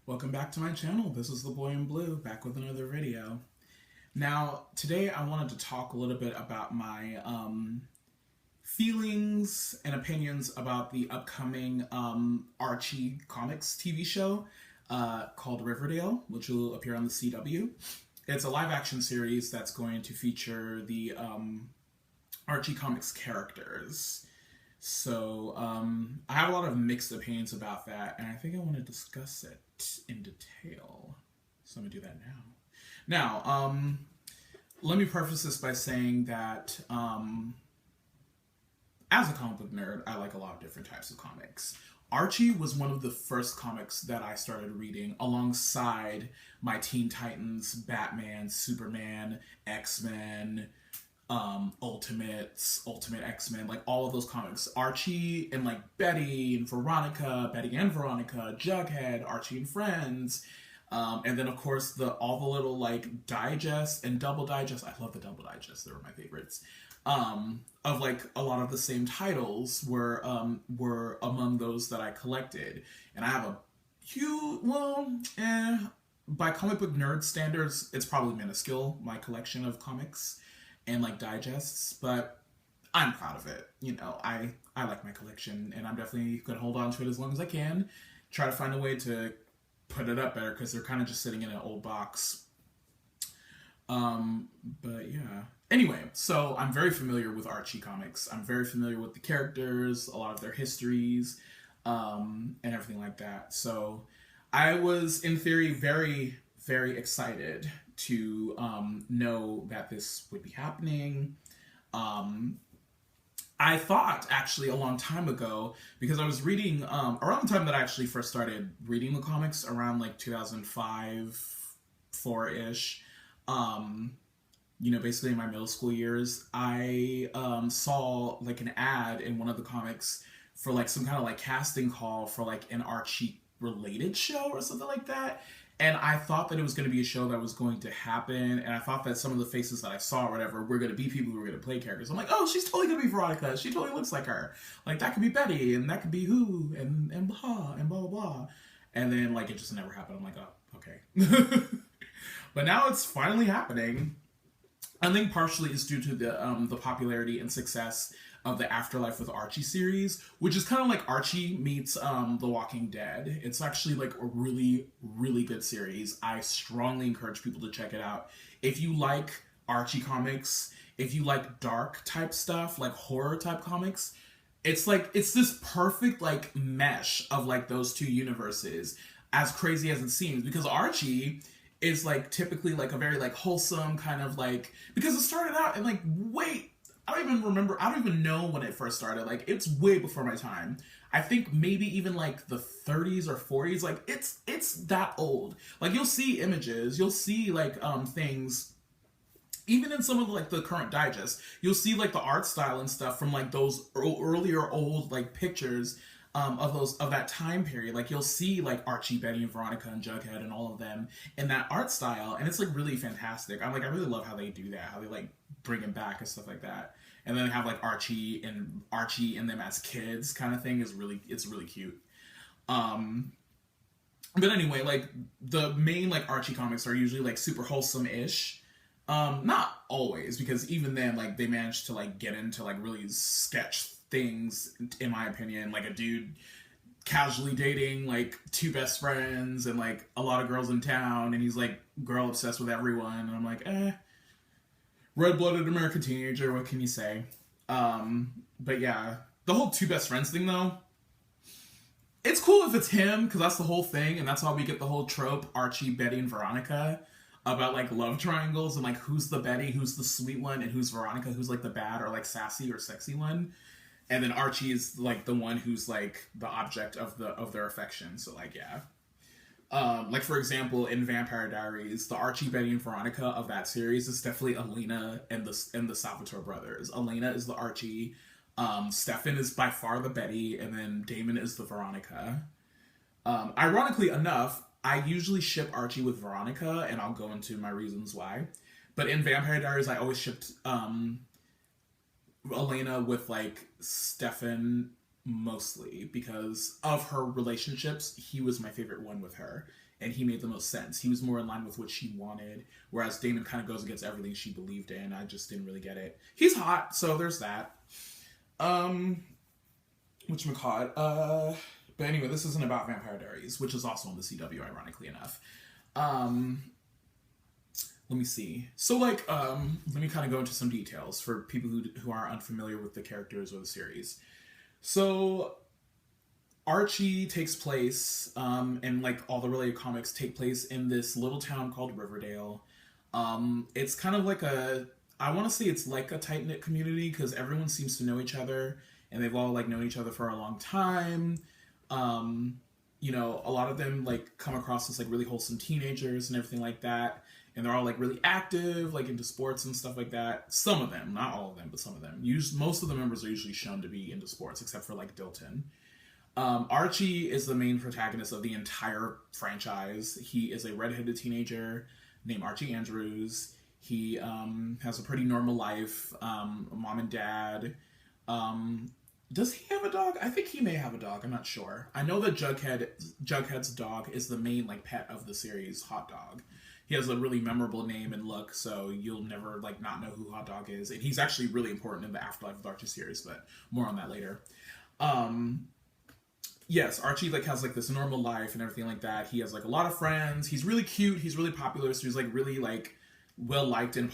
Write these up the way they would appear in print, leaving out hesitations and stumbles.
Welcome back to my channel. This is the boy in blue, back with another video. Now, today I wanted to talk a little bit about my feelings and opinions about the upcoming Archie comics TV show called Riverdale, which will appear on the CW. It's a live action series that's going to feature the Archie comics characters. So I have a lot of mixed opinions about that, and I think I want to discuss it in detail. So I'm gonna do that now. Now, let me preface this by saying that as a comic book nerd, I like a lot of different types of comics. Archie was one of the first comics that I started reading alongside my Teen Titans, Batman, Superman, X-Men, Ultimate X-Men, like all of those comics. Archie and like Betty and Veronica, Jughead, Archie and Friends, and then of course all the little like digests and double digests. I love the double digests; they were my favorites. Of like a lot of the same titles were among those that I collected, and I have a huge by comic book nerd standards, it's probably minuscule, my collection of comics and like digests, but I'm proud of it. You know, I like my collection, and I'm definitely gonna hold on to it as long as I can. Try to find a way to put it up better because they're kind of just sitting in an old box. But yeah. Anyway, so I'm very familiar with Archie comics. I'm very familiar with the characters, a lot of their histories, and everything like that. So I was, in theory, very, very excited to know that this would be happening. I thought actually a long time ago, because I was reading around the time that I actually first started reading the comics, around like 2005, 4-ish. Basically in my middle school years, I saw like an ad in one of the comics for like some kind of like casting call for like an Archie related show or something like that. And I thought that it was going to be a show that was going to happen, and I thought that some of the faces that I saw or whatever were going to be people who were going to play characters. I'm like, oh, she's totally going to be Veronica. She totally looks like her. Like, that could be Betty, and that could be who, and blah, and blah, blah, blah. And then, like, it just never happened. I'm like, oh, okay. But now it's finally happening. I think partially is due to the popularity and success of the Afterlife with Archie series, which is kind of like Archie meets The Walking Dead. It's actually like a really, really good series. I strongly encourage people to check it out. If you like Archie comics, if you like dark type stuff, like horror type comics, it's this perfect like mesh of like those two universes, as crazy as it seems, because Archie is like typically like a very like wholesome kind of like, because it started out and like I don't even know when it first started. Like, it's way before my time. I think maybe even like the 30s or 40s. Like, it's that old. Like, you'll see images, you'll see like things, even in some of like the current digests, you'll see like the art style and stuff from like those earlier old like pictures of that time period. Like, you'll see like Archie, Betty, and Veronica, and Jughead, and all of them in that art style, and it's like really fantastic. I really love how they do that, how they like bring him back and stuff like that. And then have like Archie and them as kids kind of thing it's really cute. But anyway, like the main like Archie comics are usually like super wholesome-ish. Not always, because even then like they managed to like get into like really sketch things, in my opinion, like a dude casually dating like two best friends and like a lot of girls in town, and he's like girl obsessed with everyone, and I'm like, red-blooded American teenager, what can you say? But yeah, the whole two best friends thing though, it's cool if it's him, because that's the whole thing, and that's how we get the whole trope Archie, Betty, and Veronica, about like love triangles and like who's the Betty, who's the sweet one, and who's Veronica, who's like the bad or like sassy or sexy one. And then Archie is like the one who's like the object of their affection. So like, yeah. Like for example, in Vampire Diaries, the Archie, Betty, and Veronica of that series is definitely Elena and the Salvatore brothers. Elena is the Archie, Stefan is by far the Betty, and then Damon is the Veronica. Ironically enough, I usually ship Archie with Veronica, and I'll go into my reasons why. But in Vampire Diaries, I always shipped Elena with like Stefan mostly because of her relationships. He was my favorite one with her, and he made the most sense. He was more in line with what she wanted, whereas Damon kind of goes against everything she believed in. I just didn't really get it. He's hot, so there's that. Whatchamacallit? But anyway, this isn't about Vampire Diaries, which is also on the CW, ironically enough. Let me see. So, like, let me kind of go into some details for people who are unfamiliar with the characters or the series. So, Archie takes place, and like all the related comics take place in this little town called Riverdale. It's kind of like I want to say it's like a tight knit community because everyone seems to know each other, and they've all like known each other for a long time. You know, a lot of them like come across as like really wholesome teenagers and everything like that, and they're all like really active, like into sports and stuff like that. Some of them, not all of them, but some of them. Most of the members are usually shown to be into sports, except for like Dilton. Archie is the main protagonist of the entire franchise. He is a redheaded teenager named Archie Andrews. He has a pretty normal life, mom and dad. Does he have a dog? I think he may have a dog. I'm not sure. I know that Jughead's dog is the main like pet of the series, Hot Dog. He has a really memorable name and look, so you'll never like not know who Hot Dog is. And he's actually really important in the Afterlife of Archie series, but more on that later. Yes, Archie like has like this normal life and everything like that. He has like a lot of friends. He's really cute. He's really popular. So he's like really like well liked and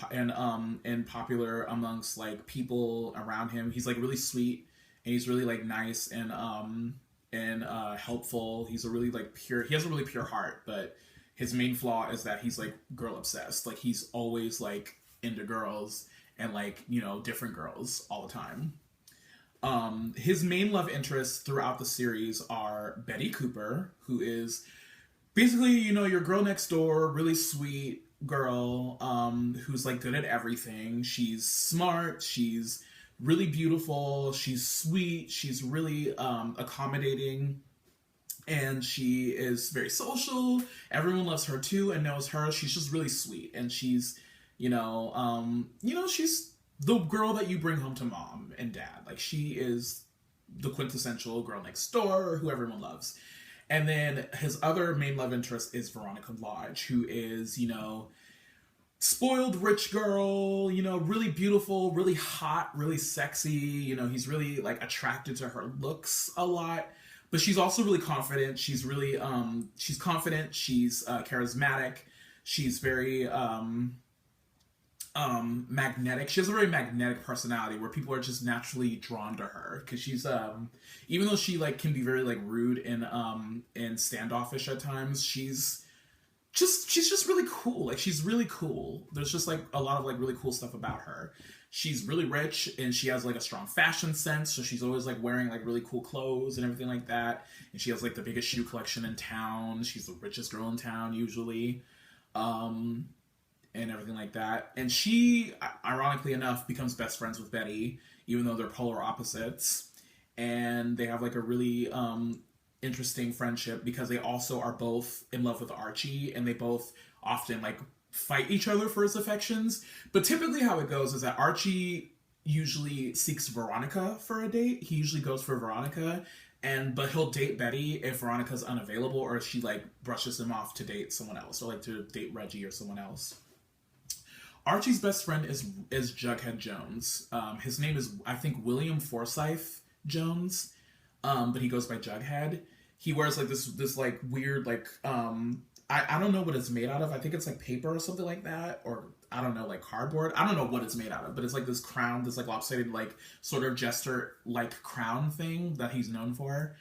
popular amongst like people around him. He's like really sweet, and he's really like nice and helpful. He's a really like pure. He has a really pure heart, but his main flaw is that he's like girl obsessed. Like he's always like into girls and like, you know, different girls all the time. His main love interests throughout the series are Betty Cooper, who is basically, you know, your girl next door, really sweet girl, who's like good at everything. She's smart, she's really beautiful, she's sweet, she's really accommodating, and she is very social. Everyone loves her too and knows her. She's just really sweet, and she's, she's the girl that you bring home to mom and dad. Like, she is the quintessential girl next door who everyone loves. And then his other main love interest is Veronica Lodge, who is, you know, spoiled rich girl, you know, really beautiful, really hot, really sexy. You know, he's really like attracted to her looks a lot. But she's also really confident. She's really, she's confident. She's charismatic. She's very magnetic. She has a very magnetic personality where people are just naturally drawn to her because she's even though she like can be very like rude and standoffish at times, she's just really cool. Like, she's really cool. There's just like a lot of like really cool stuff about her. She's really rich and she has like a strong fashion sense, so she's always like wearing like really cool clothes and everything like that. And she has like the biggest shoe collection in town. She's the richest girl in town usually. And everything like that. And she, ironically enough, becomes best friends with Betty, even though they're polar opposites. And they have like a really interesting friendship because they also are both in love with Archie, and they both often like fight each other for his affections. But typically how it goes is that Archie usually seeks Veronica for a date. He usually goes for Veronica, but he'll date Betty if Veronica's unavailable, or if she like brushes him off to date someone else, or like to date Reggie or someone else. Archie's best friend is Jughead Jones. His name is, I think, William Forsythe Jones, but he goes by Jughead. He wears like this like weird like I don't know what it's made out of. I think it's like paper or something like that, or I don't know, like cardboard. I don't know what it's made out of, but it's like this crown, this like lopsided like sort of jester like crown thing that he's known for.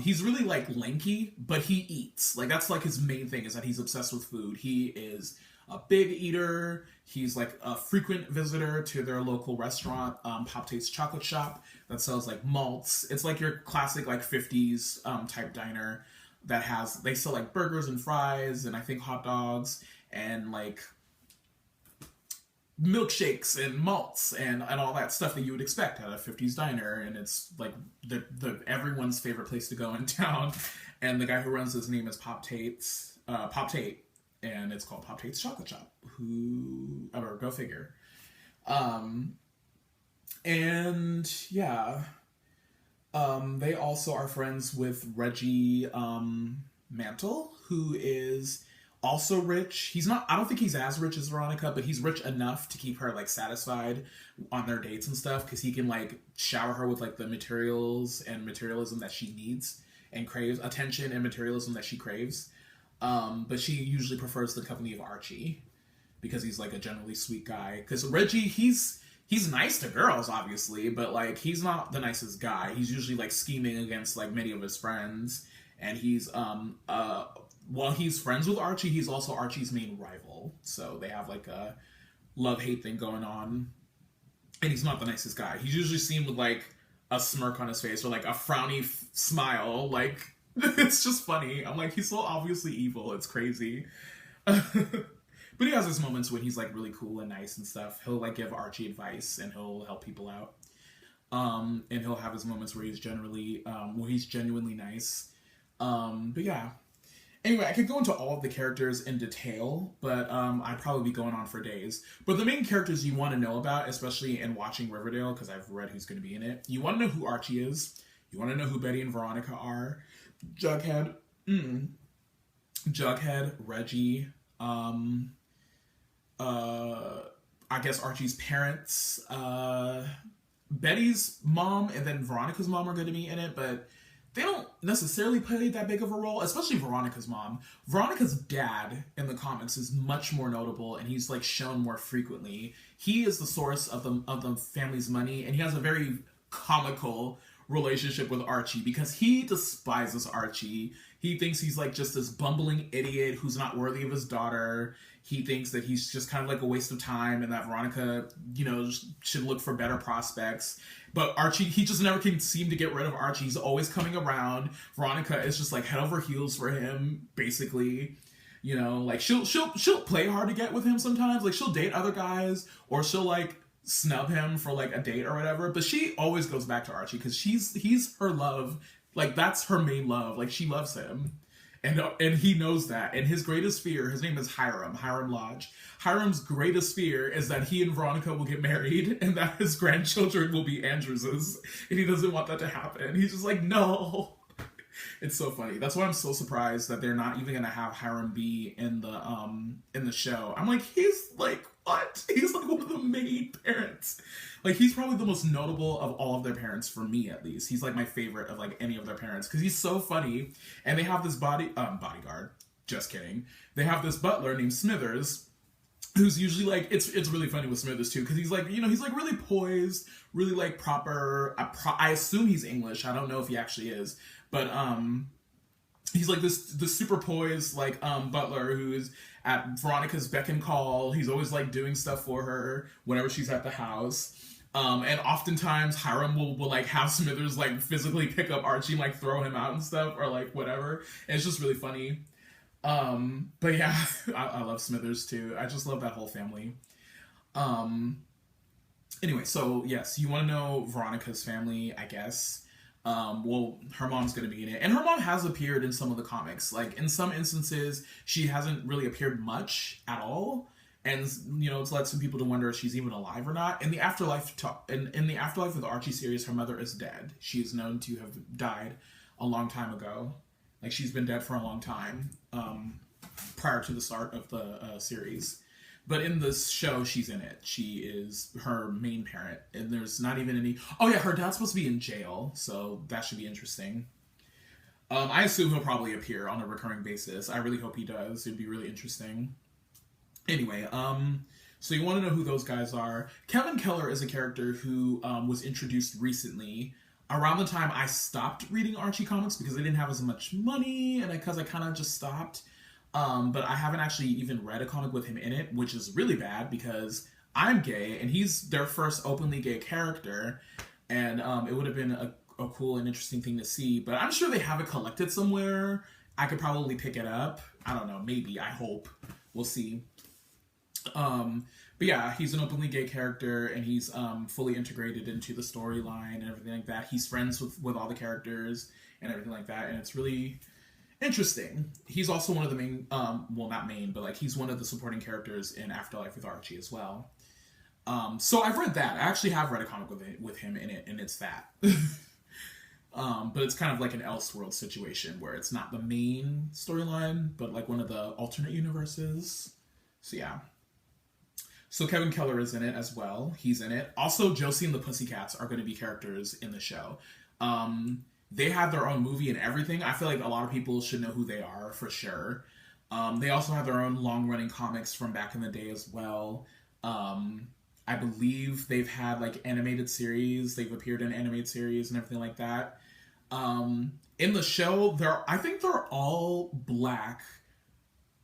He's really like lanky, but he eats. Like, that's like his main thing, is that he's obsessed with food. He is a big eater. He's like a frequent visitor to their local restaurant, Pop Tate's Chocolate Shop, that sells like malts. It's like your classic like 50s type diner that they sell like burgers and fries and I think hot dogs and like milkshakes and malts and all that stuff that you would expect at a 50s diner. And it's like the everyone's favorite place to go in town. And the guy who runs his name is Pop Tate, and it's called Pop Tate's Chocolate Shop. Or go figure. And yeah, They also are friends with Reggie Mantle, who is also rich. He's not, I don't think he's as rich as Veronica, but he's rich enough to keep her like satisfied on their dates and stuff because he can like shower her with like the materials and materialism that she needs and craves, attention and materialism that she craves. But she usually prefers the company of Archie because he's like a generally sweet guy. Because Reggie, he's nice to girls, obviously, but like he's not the nicest guy. He's usually like scheming against like many of his friends, and he's while he's friends with Archie, he's also Archie's main rival. So they have like a love hate thing going on, and he's not the nicest guy. He's usually seen with like a smirk on his face or like a frowny smile. Like it's just funny. I'm like, he's so obviously evil. It's crazy. But he has his moments when he's like really cool and nice and stuff. He'll like give Archie advice and he'll help people out. And he'll have his moments where he's genuinely nice. But yeah. Anyway, I could go into all of the characters in detail, but I'd probably be going on for days. But the main characters you want to know about, especially in watching Riverdale, because I've read who's going to be in it, you want to know who Archie is. You want to know who Betty and Veronica are. Jughead, Reggie, I guess Archie's parents, Betty's mom, and then Veronica's mom are going to be in it, but they don't necessarily play that big of a role, especially Veronica's mom. Veronica's dad in the comics is much more notable, and he's like shown more frequently. He is the source of the family's money, and he has a very comical relationship with Archie because he despises Archie. He thinks he's like just this bumbling idiot who's not worthy of his daughter. He thinks that he's just kind of like a waste of time and that Veronica, should look for better prospects. But Archie, he just never can seem to get rid of Archie. He's always coming around. Veronica is just like head over heels for him, basically. Like she'll play hard to get with him sometimes. Like she'll date other guys or she'll like snub him for like a date or whatever. But she always goes back to Archie because he's her love. Like that's her main love. Like she loves him. And he knows that. And his greatest fear, his name is Hiram Lodge. Hiram's greatest fear is that he and Veronica will get married and that his grandchildren will be Andrews's. And he doesn't want that to happen. He's just like, no. It's so funny. That's why I'm so surprised that they're not even gonna have Hiram be in the show. I'm like, he's like, what? He's like one of the main parents. Like he's probably the most notable of all of their parents for me, at least. He's like my favorite of like any of their parents because he's so funny. And they have this bodyguard. Just kidding. They have this butler named Smithers, who's usually like it's really funny with Smithers too because he's like he's like really poised, really like proper. I assume he's English. I don't know if he actually is, but he's like this super poised like butler who is at Veronica's beck and call. He's always like doing stuff for her whenever she's at the house. And oftentimes Hiram will like have Smithers like physically pick up Archie and like throw him out and stuff or like whatever. And it's just really funny. But yeah, I love Smithers too. I just love that whole family. Anyway, so yes, you want to know Veronica's family, I guess. Well, her mom's going to be in it. And her mom has appeared in some of the comics. Like, in some instances, she hasn't really appeared much at all. And, it's led some people to wonder if she's even alive or not. In the Afterlife in the Afterlife of the Archie series, her mother is dead. She is known to have died a long time ago. Like, she's been dead for a long time, prior to the start of the series. But in this show, she's in it. She is her main parent. And there's not even any... Oh yeah, her dad's supposed to be in jail. So that should be interesting. I assume he'll probably appear on a recurring basis. I really hope he does. It'd be really interesting. Anyway, so you want to know who those guys are. Kevin Keller is a character who was introduced recently. Around the time I stopped reading Archie comics because I didn't have as much money and because I kind of just stopped. But I haven't actually even read a comic with him in it, which is really bad because I'm gay and he's their first openly gay character. And it would have been a cool and interesting thing to see. But I'm sure they have it collected somewhere. I could probably pick it up. I don't know. Maybe. I hope. We'll see. But yeah, he's an openly gay character and he's fully integrated into the storyline and everything like that. He's friends with all the characters and everything like that. And it's really... interesting. He's also one of the main, well, not main, but like he's one of the supporting characters in Afterlife with Archie as well. So I've read that. I actually have read a comic with him in it, and it's that. But it's kind of like an Elseworld situation where it's not the main storyline, but like one of the alternate universes. So yeah. So Kevin Keller is in it as well. He's in it. Also, Josie and the Pussycats are going to be characters in the show. They have their own movie and everything. I feel like a lot of people should know who they are for sure. They also have their own long-running comics from back in the day as well. I believe they've had like animated series. They've appeared in animated series and everything like that. In the show, I think they're all black.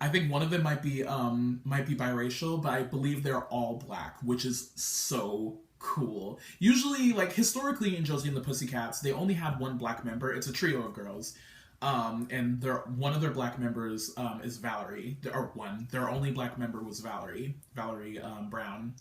I think one of them might be biracial, but I believe they're all black, which is so cool. Usually, like historically in Josie and the Pussycats, they only had one black member. It's a trio of girls. And one of their black members is Valerie. Their only black member was Valerie Brown,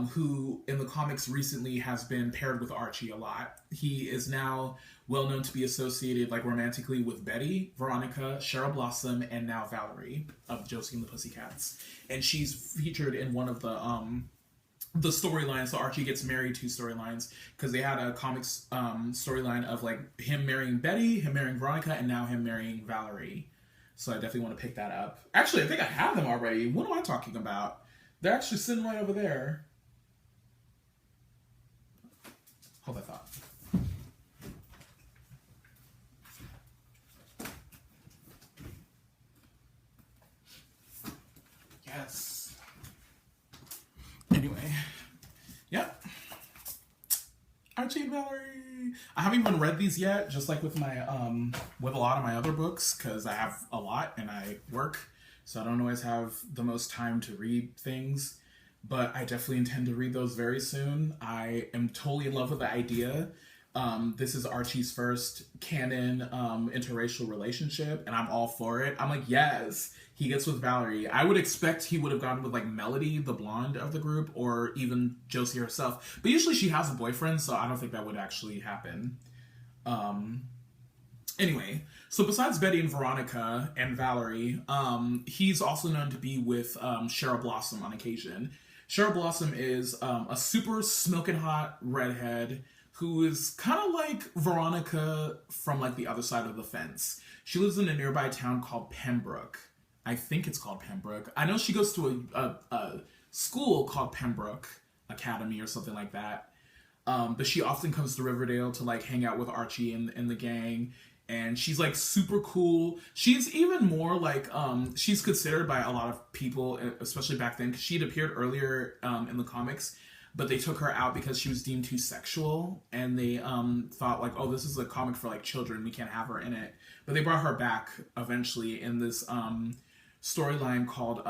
who in the comics recently has been paired with Archie a lot. He is now well known to be associated like romantically with Betty, Veronica, Cheryl Blossom, and now Valerie of Josie and the Pussycats. And she's featured in one of the storylines. So Archie gets married to storylines because they had a comics storyline of like him marrying Betty, him marrying Veronica, and now him marrying Valerie. So I definitely want to pick that up. Actually, I think I have them already. What am I talking about? They're actually sitting right over there. Hold that thought. Yes. Anyway. Yep. Archie and Valerie. I haven't even read these yet, just like with my with a lot of my other books, because I have a lot and I work, so I don't always have the most time to read things. But I definitely intend to read those very soon. I am totally in love with the idea. This is Archie's first canon interracial relationship, and I'm all for it. I'm like, yes, he gets with Valerie. I would expect he would have gone with like Melody, the blonde of the group, or even Josie herself. But usually she has a boyfriend, so I don't think that would actually happen. Anyway, so besides Betty and Veronica and Valerie, he's also known to be with Cheryl Blossom on occasion. Cheryl Blossom is a super smoking hot redhead who is kind of like Veronica from like the other side of the fence. She lives in a nearby town called Pembroke. I think it's called Pembroke. I know she goes to a school called Pembroke Academy or something like that. But she often comes to Riverdale to like hang out with Archie and the gang. And she's like super cool. She's even more like, she's considered by a lot of people, especially back then, because she'd appeared earlier in the comics, but they took her out because she was deemed too sexual. And they thought like, oh, this is a comic for like children, we can't have her in it. But they brought her back eventually in this storyline called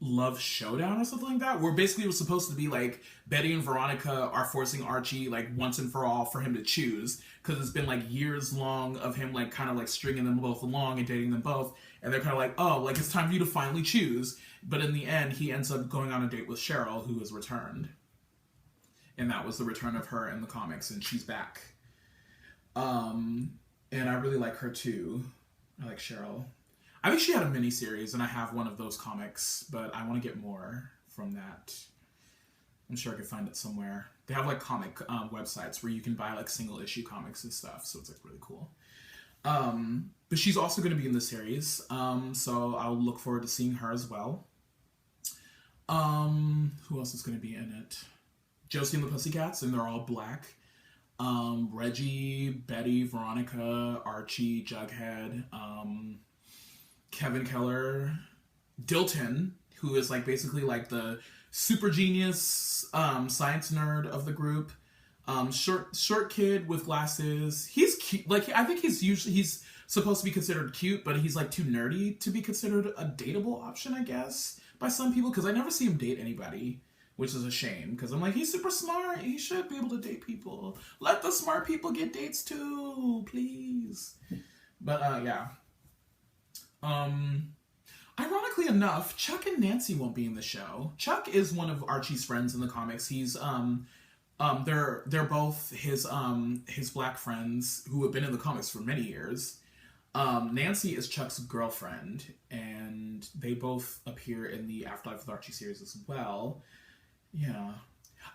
Love Showdown or something like that, where basically it was supposed to be like Betty and Veronica are forcing Archie like once and for all for him to choose, because it's been like years long of him like kind of like stringing them both along and dating them both, and they're kind of like, oh, like it's time for you to finally choose. But in the end, he ends up going on a date with Cheryl, who is returned, and that was the return of her in the comics, and she's back. And I really like her too. I like Cheryl. I think she had a miniseries, and I have one of those comics, but I want to get more from that. I'm sure I could find it somewhere. They have like comic websites where you can buy like single issue comics and stuff, so it's like really cool. But she's also going to be in the series, so I'll look forward to seeing her as well. Who else is going to be in it? Josie and the Pussycats, and they're all black. Reggie, Betty, Veronica, Archie, Jughead, Kevin Keller, Dilton, who is like basically like the super genius science nerd of the group. Short kid with glasses. He's cute. Like I think he's supposed to be considered cute, but he's like too nerdy to be considered a dateable option, I guess, by some people, because I never see him date anybody, which is a shame, because I'm like, he's super smart. He should be able to date people. Let the smart people get dates too, please. But yeah. Ironically enough, Chuck and Nancy won't be in the show. Chuck is one of Archie's friends in the comics. He's they're both his black friends who have been in the comics for many years. Nancy is Chuck's girlfriend, and they both appear in the Afterlife with Archie series as well. Yeah.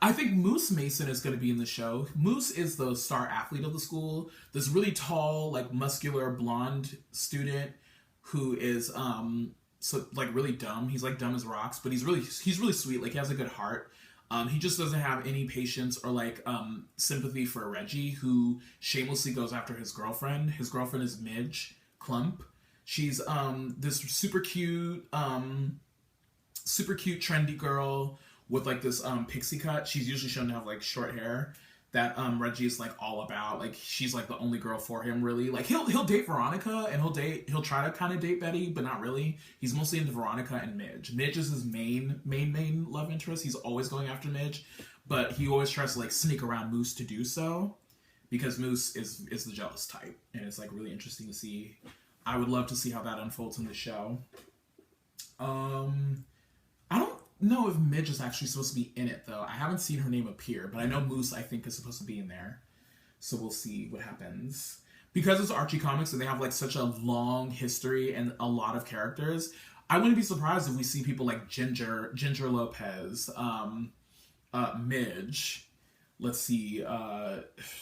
I think Moose Mason is going to be in the show. Moose is the star athlete of the school. This really tall, like muscular blonde student who is so like really dumb. He's like dumb as rocks, but he's really sweet. Like he has a good heart. He just doesn't have any patience or like sympathy for Reggie, who shamelessly goes after his girlfriend. His girlfriend is Midge Clump. She's this super cute trendy girl with like this pixie cut. She's usually shown to have like short hair that Reggie is like all about. Like she's like the only girl for him, really. Like he'll date Veronica and he'll try to kind of date Betty, but not really. He's mostly into Veronica and Midge. Midge is his main love interest. He's always going after Midge, but he always tries to like sneak around Moose to do so because Moose is the jealous type, and it's like really interesting to see. I would love to see how that unfolds in the show. I don't know if Midge is actually supposed to be in it, though. I haven't seen her name appear, but I know Moose, I think, is supposed to be in there. So we'll see what happens. Because it's Archie Comics and they have like such a long history and a lot of characters, I wouldn't be surprised if we see people like Ginger Lopez, Midge, let's see,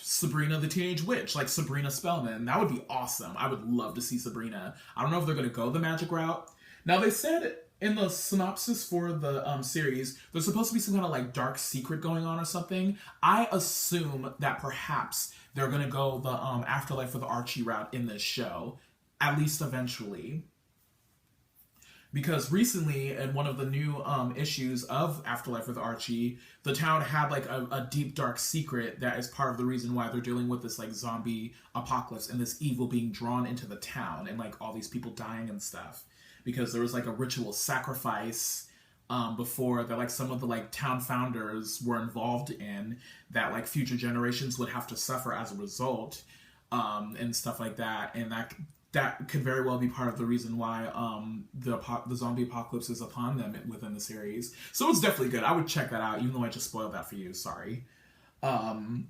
Sabrina the Teenage Witch, like Sabrina Spellman. That would be awesome. I would love to see Sabrina. I don't know if they're going to go the magic route. Now, they said in the synopsis for the series, there's supposed to be some kind of like dark secret going on or something. I assume that perhaps they're going to go the Afterlife for the Archie route in this show, at least eventually. Because recently, in one of the new issues of Afterlife with Archie, the town had like a deep dark secret that is part of the reason why they're dealing with this like zombie apocalypse and this evil being drawn into the town and like all these people dying and stuff. Because there was like a ritual sacrifice before that like some of the like town founders were involved in that like future generations would have to suffer as a result and stuff like that. And that could very well be part of the reason why the zombie apocalypse is upon them within the series. So it's definitely good. I would check that out, even though I just spoiled that for you. Sorry. I'll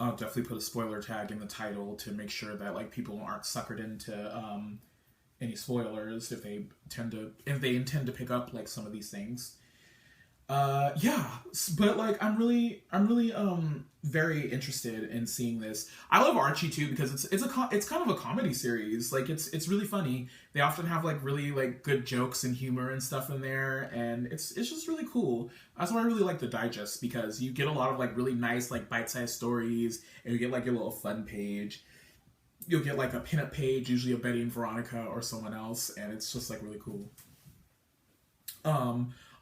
definitely put a spoiler tag in the title to make sure that like people aren't suckered into any spoilers if they intend to pick up like some of these things. Yeah, but like I'm really very interested in seeing this. I love Archie too because it's kind of a comedy series. Like it's really funny. They often have like really like good jokes and humor and stuff in there, and it's just really cool. That's why I really like the digest, because you get a lot of like really nice like bite-sized stories, and you get like your little fun page. You'll get like a pinup page, usually of Betty and Veronica or someone else, and it's just like really cool.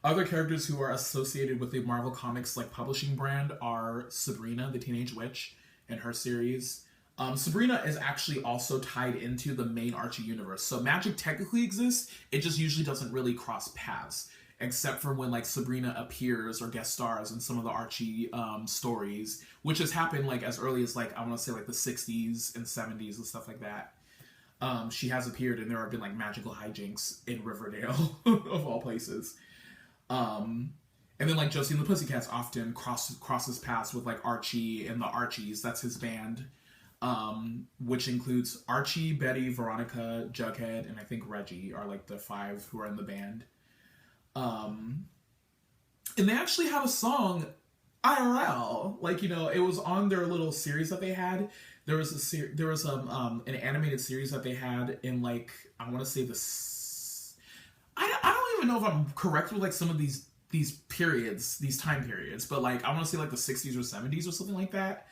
Other characters who are associated with the Marvel Comics like publishing brand are Sabrina the Teenage Witch and her series. Sabrina is actually also tied into the main Archie universe. So magic technically exists, it just usually doesn't really cross paths, except for when like Sabrina appears or guest stars in some of the Archie stories, which has happened like as early as like I want to say like the 60s and 70s and stuff like that. She has appeared and there have been like magical hijinks in Riverdale of all places. And then like Josie and the Pussycats often crosses paths with like Archie and the Archies. That's his band, which includes Archie, Betty, Veronica, Jughead, and I think Reggie are like the 5 who are in the band. And they actually have a song IRL, like, you know, it was on their little series that they had. There was an animated series that they had in like, I want to say this, I don't even know if I'm correct with like some of these time periods, but like I want to say like the 60s or 70s or something like that.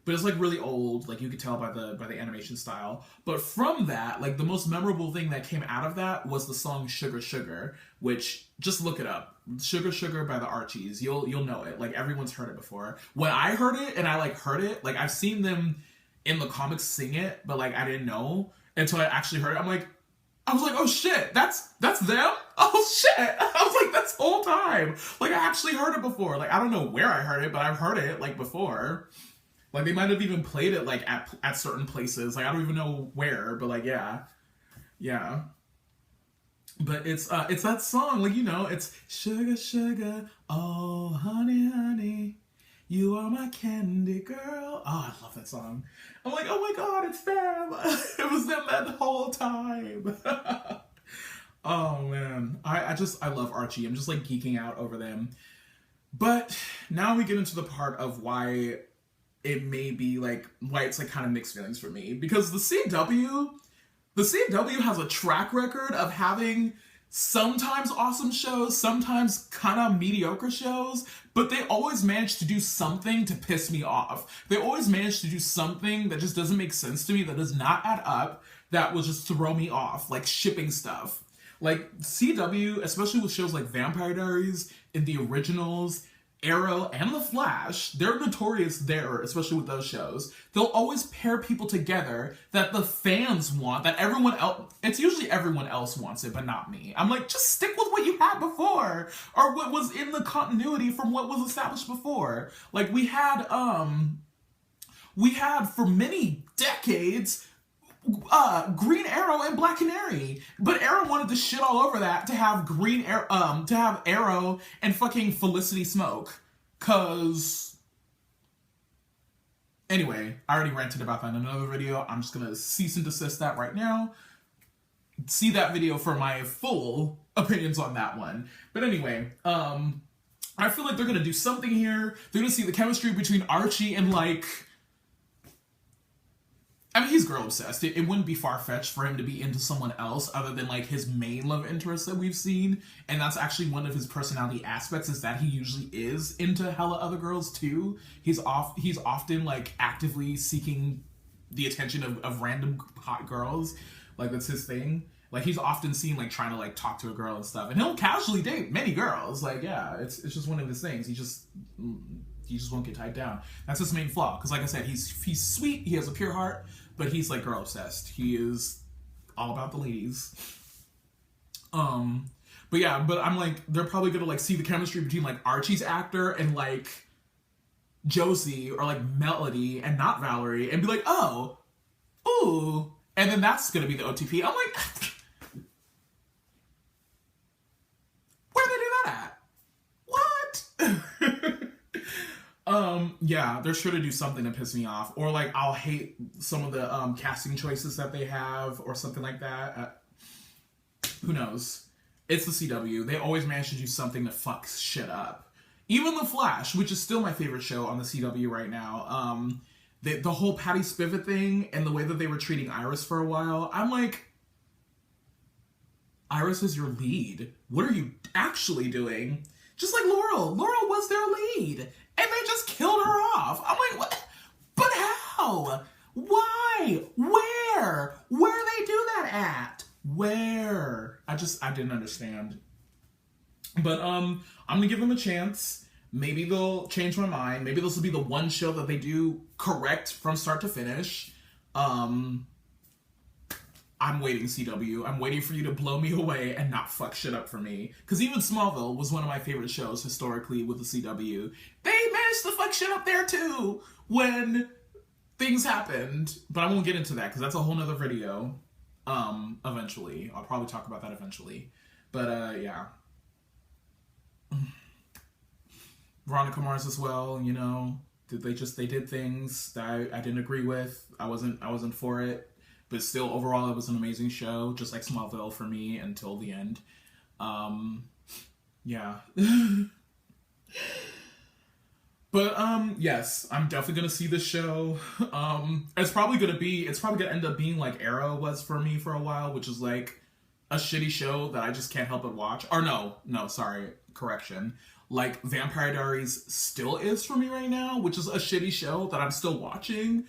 But it's like really old, like you could tell by the animation style. But from that, like the most memorable thing that came out of that was the song Sugar Sugar, which just look it up. Sugar Sugar by the Archies. You'll know it. Like everyone's heard it before. When I heard it and I like heard it, like I've seen them in the comics sing it, but like I didn't know until I actually heard it. I was like, oh shit, that's them? Oh shit. I was like, that's whole time. Like I actually heard it before. Like I don't know where I heard it, but I've heard it like before. Like, they might have even played it, like, at certain places. Like, I don't even know where, but, like, yeah. Yeah. But it's that song, like, you know, it's Sugar, Sugar, oh, honey, honey, you are my candy girl. Oh, I love that song. I'm like, oh my god, it's them. It was them that whole time. Oh, man. I love Archie. I'm just, like, geeking out over them. But now we get into the part of why it may be like, why it's like kind of mixed feelings for me. Because the CW has a track record of having sometimes awesome shows, sometimes kind of mediocre shows, but they always manage to do something to piss me off. They always manage to do something that just doesn't make sense to me, that does not add up, that will just throw me off, like shipping stuff. Like CW, especially with shows like Vampire Diaries and the originals, Arrow, and The Flash, they're notorious there, especially with those shows. They'll always pair people together that the fans want, that everyone else, it's usually everyone else wants it, but not me. I'm like, just stick with what you had before, or what was in the continuity from what was established before. Like, we had for many decades, Green Arrow and Black Canary, but Arrow wanted to shit all over that to have to have Arrow and fucking Felicity Smoke, cause anyway, I already ranted about that in another video. I'm just gonna cease and desist that right now. See that video for my full opinions on that one. But anyway, I feel like they're gonna do something here. They're gonna see the chemistry between Archie and like, I mean, he's girl obsessed. It wouldn't be far-fetched for him to be into someone else other than like his main love interest that we've seen. And that's actually one of his personality aspects, is that he usually is into hella other girls too. He's often like actively seeking the attention of random hot girls. Like, that's his thing. Like, he's often seen like trying to like talk to a girl and stuff. And he'll casually date many girls. Like, yeah, it's just one of his things. He just won't get tied down. That's his main flaw. Because like I said, he's sweet, he has a pure heart, but he's like girl obsessed. He is all about the ladies. But yeah, but I'm like, they're probably gonna like see the chemistry between like Archie's actor and like Josie, or like Melody and not Valerie, and be like, oh, ooh, and then that's gonna be the OTP. I'm like, where'd they do that at? What? Yeah, they're sure to do something to piss me off, or like I'll hate some of the casting choices that they have, or something like that. Who knows? It's the CW. They always manage to do something to fuck shit up. Even The Flash, which is still my favorite show on the CW right now. The whole Patty Spivot thing and the way that they were treating Iris for a while, I'm like, Iris is your lead. What are you actually doing? Just like Laurel. Laurel was their lead, and they just killed her off. I'm like, what? But how? Why? Where? Where they do that at? Where? I didn't understand. But I'm gonna give them a chance. Maybe they'll change my mind. Maybe this will be the one show that they do correct from start to finish. I'm waiting, CW. I'm waiting for you to blow me away and not fuck shit up for me. Because even Smallville was one of my favorite shows historically with the CW. They managed to fuck shit up there too when things happened. But I won't get into that because that's a whole nother video. Eventually. I'll probably talk about that eventually. But, yeah. Veronica Mars as well, you know. They did things that I didn't agree with. I wasn't for it. But still, overall, it was an amazing show, just like Smallville for me until the end. Yeah. But, yes, I'm definitely gonna see this show. It's probably gonna end up being like Arrow was for me for a while, which is like a shitty show that I just can't help but watch. Or no, sorry, correction. Like Vampire Diaries still is for me right now, which is a shitty show that I'm still watching,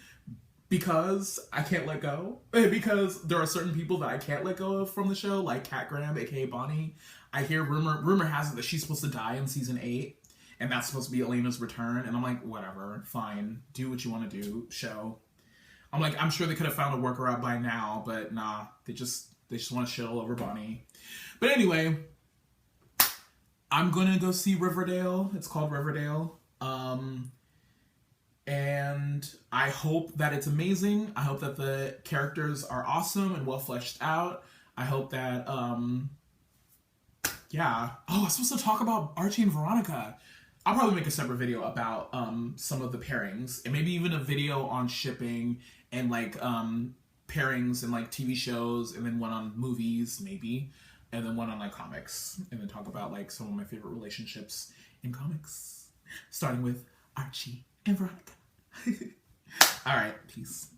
because I can't let go. Because there are certain people that I can't let go of from the show, like Kat Graham, aka Bonnie. I hear rumor has it that she's supposed to die in season 8, and that's supposed to be Elena's return. And I'm like, whatever, fine, do what you want to do, show. I'm like, I'm sure they could have found a workaround by now, but nah, they just want to shit all over Bonnie. But anyway, I'm gonna go see Riverdale. It's called Riverdale. And I hope that it's amazing. I hope that the characters are awesome and well fleshed out. I hope that, yeah. Oh, I was supposed to talk about Archie and Veronica. I'll probably make a separate video about some of the pairings, and maybe even a video on shipping and like pairings and like TV shows, and then one on movies maybe, and then one on like comics, and then talk about like some of my favorite relationships in comics, starting with Archie and Veronica. All right, peace.